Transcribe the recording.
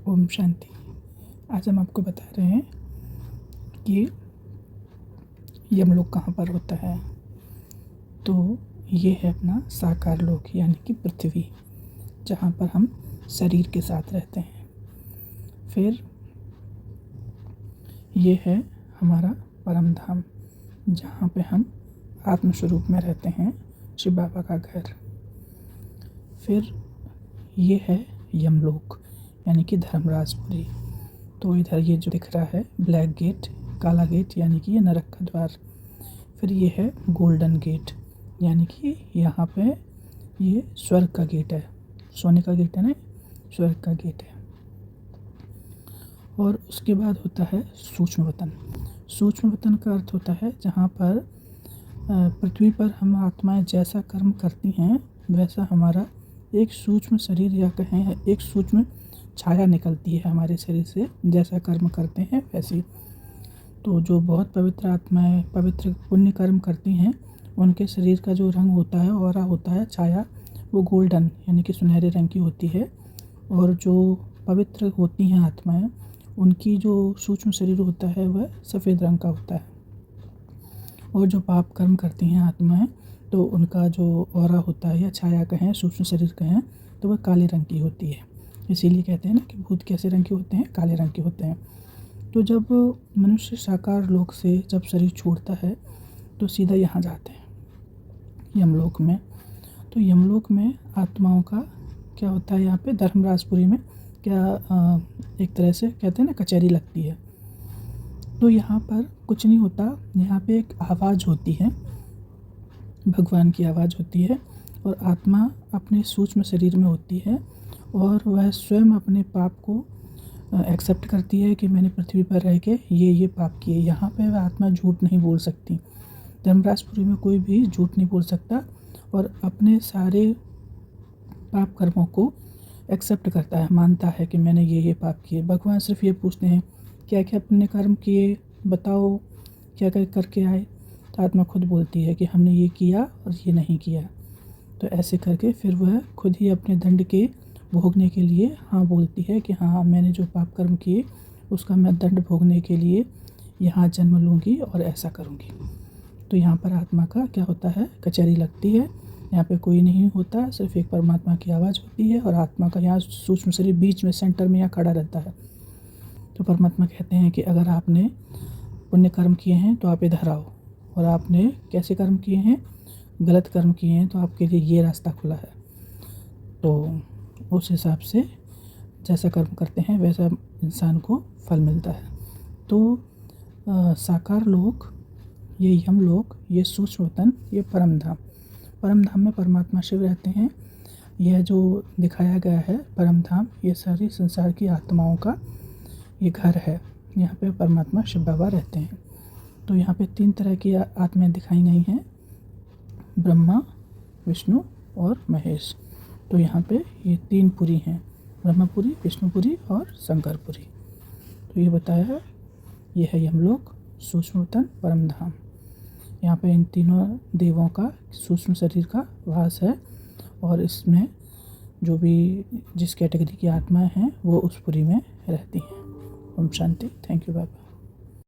ओम शांति। आज हम आपको बता रहे हैं कि यमलोक कहाँ पर होता है। तो ये है अपना साकार लोक यानी कि पृथ्वी, जहाँ पर हम शरीर के साथ रहते हैं। फिर ये है हमारा परम धाम, जहाँ पे हम आत्मस्वरूप में रहते हैं, शिव बाबा का घर। फिर ये है यमलोक यानी कि धर्मराजपुरी। तो इधर ये जो दिख रहा है ब्लैक गेट, काला गेट, यानी कि ये नरक का द्वार। फिर ये है गोल्डन गेट, यानी कि यहाँ पे ये स्वर्ग का गेट है। सोने का गेट है ना, स्वर्ग का गेट है। और उसके बाद होता है सूक्ष्म वतन। सूक्ष्म वतन का अर्थ होता है जहाँ पर पृथ्वी पर हम आत्माएं जैसा कर्म करती हैं वैसा हमारा एक सूक्ष्म शरीर, या कहें एक सूक्ष्म छाया निकलती है हमारे शरीर से, जैसा कर्म करते हैं वैसी। तो जो बहुत पवित्र आत्माएं पवित्र पुण्य कर्म करती हैं उनके शरीर का जो रंग होता है, ऑरा होता है, छाया, वो गोल्डन यानी कि सुनहरे रंग की होती है। और जो पवित्र होती हैं आत्माएं, उनकी जो सूक्ष्म शरीर होता है वह सफ़ेद रंग का होता है। और जो पाप कर्म करती हैं आत्माएं, तो उनका जो ऑरा होता है या छाया कहें, सूक्ष्म शरीर कहें, तो वह काले रंग की होती है। इसीलिए कहते हैं ना कि भूत कैसे रंग के होते हैं, काले रंग के होते हैं। तो जब मनुष्य साकार लोक से जब शरीर छोड़ता है तो सीधा यहाँ जाते हैं यमलोक में। तो यमलोक में आत्माओं का क्या होता है, यहाँ पे धर्मराजपुरी में क्या एक तरह से कहते हैं ना कचहरी लगती है। तो यहाँ पर कुछ नहीं होता, यहाँ पे एक आवाज़ होती है, भगवान की आवाज़ होती है। और आत्मा अपने सूक्ष्म शरीर में होती है और वह स्वयं अपने पाप को एक्सेप्ट करती है कि मैंने पृथ्वी पर रह के ये पाप किए। यहाँ पे वह आत्मा झूठ नहीं बोल सकती। धर्मराजपुरी में कोई भी झूठ नहीं बोल सकता और अपने सारे पाप कर्मों को एक्सेप्ट करता है, मानता है कि मैंने ये पाप किए। भगवान सिर्फ ये पूछते हैं क्या क्या पुण्य कर्म किए, बताओ क्या क्या करके आए। तो आत्मा खुद बोलती है कि हमने ये किया और ये नहीं किया। तो ऐसे करके फिर वह खुद ही अपने दंड के भोगने के लिए हाँ बोलती है कि हाँ, मैंने जो पाप कर्म किए उसका मैं दंड भोगने के लिए यहाँ जन्म लूँगी और ऐसा करूँगी। तो यहाँ पर आत्मा का क्या होता है, कचहरी लगती है। यहाँ पे कोई नहीं होता, सिर्फ एक परमात्मा की आवाज़ होती है और आत्मा का यहाँ सूक्ष्म शरीर बीच में सेंटर में यहाँ खड़ा रहता है। तो परमात्मा कहते हैं कि अगर आपने पुण्य कर्म किए हैं तो आप इधर आओ, और आपने कैसे कर्म किए हैं, गलत कर्म किए हैं, तो आपके लिए ये रास्ता खुला है। तो उस हिसाब से जैसा कर्म करते हैं वैसा इंसान को फल मिलता है। तो साकार लोक, ये यमलोक, ये सूक्ष्म वतन, ये परम धाम। परम धाम में परमात्मा शिव रहते हैं। यह जो दिखाया गया है परम धाम, ये सारी संसार की आत्माओं का ये घर है। यहाँ पे परमात्मा शिव बाबा रहते हैं। तो यहाँ पे 3 तरह की आत्माएं दिखाई गई हैं, ब्रह्मा, विष्णु और महेश। तो यहाँ पे ये 3 पुरी हैं, ब्रह्मपुरी, विष्णुपुरी और शंकरपुरी। तो ये बताया है, ये है यमलोक, सूक्ष्म वतन, परम धाम। यहाँ पे इन तीनों देवों का सूक्ष्म शरीर का वास है और इसमें जो भी जिस कैटेगरी की आत्माएं हैं वो उस पुरी में रहती हैं। ओम शांति। Thank you Baba.